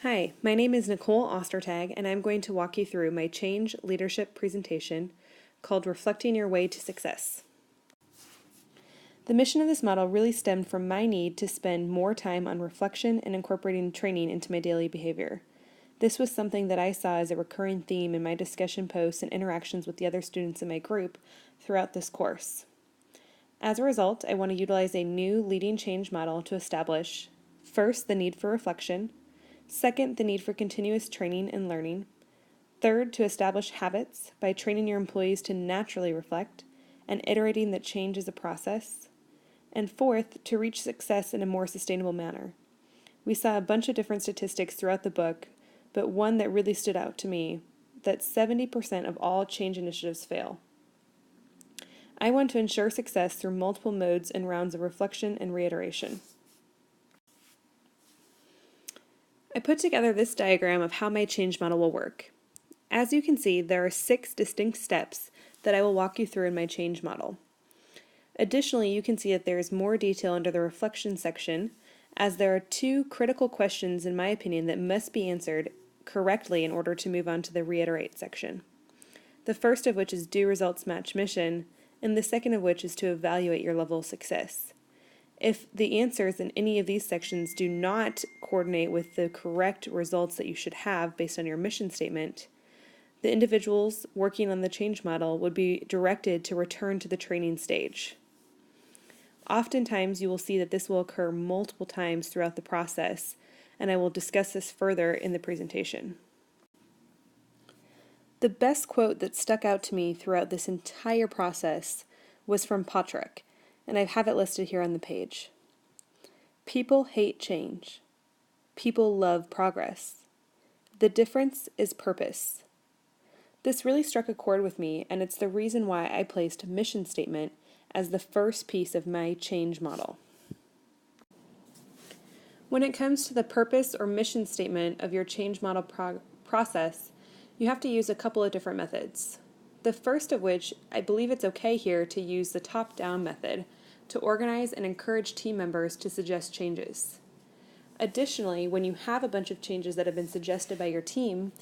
Hi, my name is Nicole Ostertag, and I'm going to walk you through my change leadership presentation called Reflecting Your Way to Success. The mission of this model really stemmed from my need to spend more time on reflection and incorporating training into my daily behavior. This was something that I saw as a recurring theme in my discussion posts and interactions with the other students in my group throughout this course. As a result, I want to utilize a new leading change model to establish, first, the need for reflection, second, the need for continuous training and learning. Third, to establish habits by training your employees to naturally reflect and iterating that change is a process. And fourth, to reach success in a more sustainable manner. We saw a bunch of different statistics throughout the book, but one that really stood out to me, that 70% of all change initiatives fail. I want to ensure success through multiple modes and rounds of reflection and reiteration. I put together this diagram of how my change model will work. As you can see, there are 6 distinct steps that I will walk you through in my change model. Additionally, you can see that there is more detail under the reflection section, as there are 2 critical questions, in my opinion, that must be answered correctly in order to move on to the reiterate section. The first of which is do results match mission, and the second of which is to evaluate your level of success. If the answers in any of these sections do not coordinate with the correct results that you should have based on your mission statement, the individuals working on the change model would be directed to return to the training stage. Oftentimes, you will see that this will occur multiple times throughout the process, and I will discuss this further in the presentation. The best quote that stuck out to me throughout this entire process was from Patrick, and I have it listed here on the page. People hate change. People love progress. The difference is purpose. This really struck a chord with me, and it's the reason why I placed mission statement as the first piece of my change model. When it comes to the purpose or mission statement of your change model process, you have to use a couple of different methods. The first of which, I believe it's okay here to use the top-down method to organize and encourage team members to suggest changes. Additionally, when you have a bunch of changes that have been suggested by your team,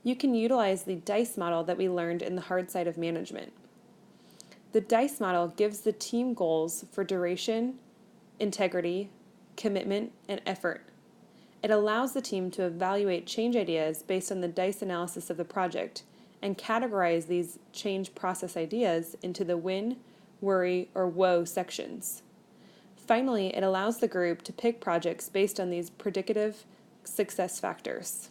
you can utilize the DICE model that we learned in the hard side of management. The DICE model gives the team goals for duration, integrity, commitment, and effort. It allows the team to evaluate change ideas based on the DICE analysis of the project and categorize these change process ideas into the win, worry, or woe sections. Finally, it allows the group to pick projects based on these predicative success factors.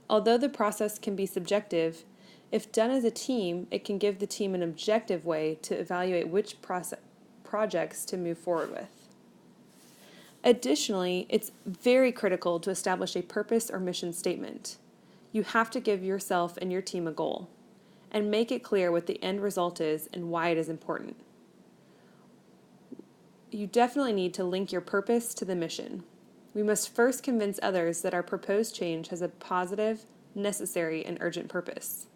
Although the process can be subjective, if done as a team, it can give the team an objective way to evaluate which projects to move forward with. Additionally, it's very critical to establish a purpose or mission statement. You have to give yourself and your team a goal, and make it clear what the end result is and why it is important. You definitely need to link your purpose to the mission. We must first convince others that our proposed change has a positive, necessary, and urgent purpose.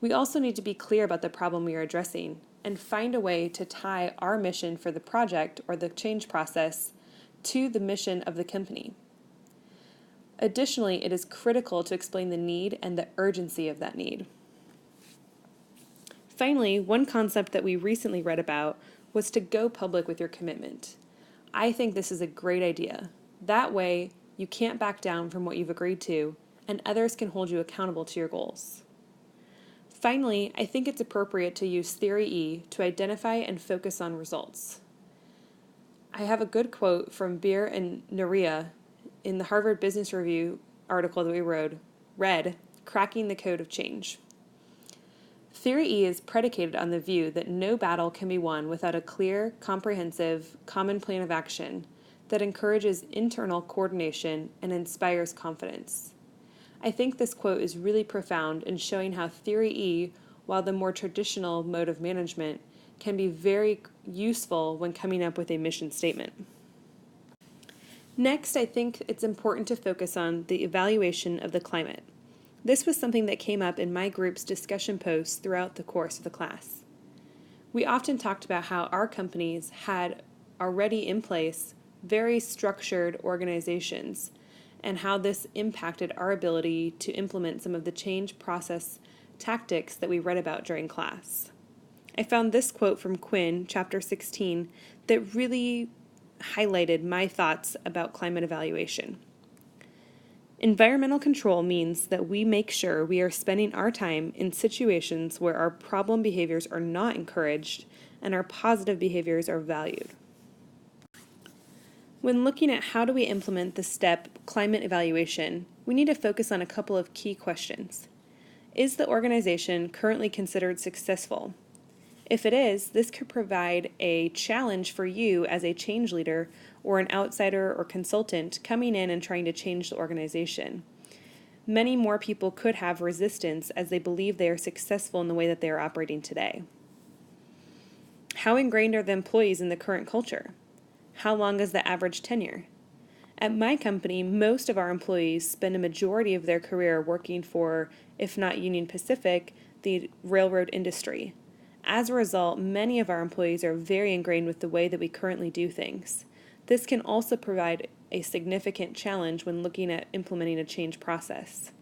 We also need to be clear about the problem we are addressing and find a way to tie our mission for the project or the change process to the mission of the company. Additionally, it is critical to explain the need and the urgency of that need. Finally, one concept that we recently read about was to go public with your commitment. I think this is a great idea. That way, you can't back down from what you've agreed to, and others can hold you accountable to your goals. Finally, I think it's appropriate to use Theory E to identify and focus on results. I have a good quote from Beer and Naria in the Harvard Business Review article that we read, Cracking the Code of Change. Theory E is predicated on the view that no battle can be won without a clear, comprehensive, common plan of action that encourages internal coordination and inspires confidence. I think this quote is really profound in showing how Theory E, while the more traditional mode of management, can be very useful when coming up with a mission statement. Next, I think it's important to focus on the evaluation of the climate. This was something that came up in my group's discussion posts throughout the course of the class. We often talked about how our companies had already in place very structured organizations, and how this impacted our ability to implement some of the change process tactics that we read about during class. I found this quote from Quinn, chapter 16, that really highlighted my thoughts about climate evaluation. Environmental control means that we make sure we are spending our time in situations where our problem behaviors are not encouraged and our positive behaviors are valued. When looking at how do we implement the step climate evaluation, we need to focus on a couple of key questions. Is the organization currently considered successful? If it is, this could provide a challenge for you as a change leader or an outsider or consultant coming in and trying to change the organization. Many more people could have resistance as they believe they are successful in the way that they are operating today. How ingrained are the employees in the current culture? How long is the average tenure? At my company, most of our employees spend a majority of their career working for, if not Union Pacific, the railroad industry. As a result, many of our employees are very ingrained with the way that we currently do things. This can also provide a significant challenge when looking at implementing a change process.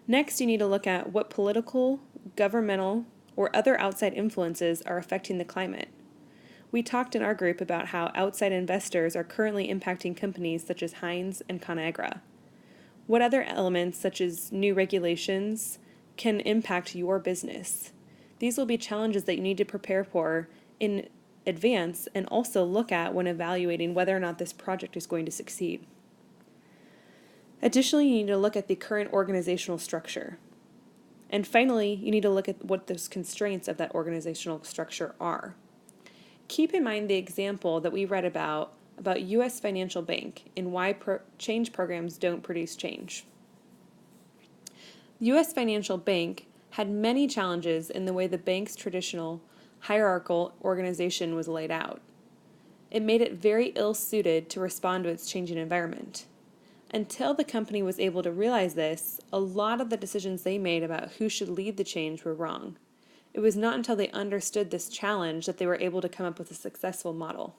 Next, you need to look at what political, governmental, or other outside influences are affecting the climate. We talked in our group about how outside investors are currently impacting companies such as Heinz and ConAgra. What other elements, such as new regulations, can impact your business? These will be challenges that you need to prepare for in advance and also look at when evaluating whether or not this project is going to succeed. Additionally, you need to look at the current organizational structure. And finally, you need to look at what those constraints of that organizational structure are. Keep in mind the example that we read about U.S. Financial Bank and why change programs don't produce change. U.S. Financial Bank had many challenges in the way the bank's traditional hierarchical organization was laid out. It made it very ill-suited to respond to its changing environment. Until the company was able to realize this, a lot of the decisions they made about who should lead the change were wrong. It was not until they understood this challenge that they were able to come up with a successful model.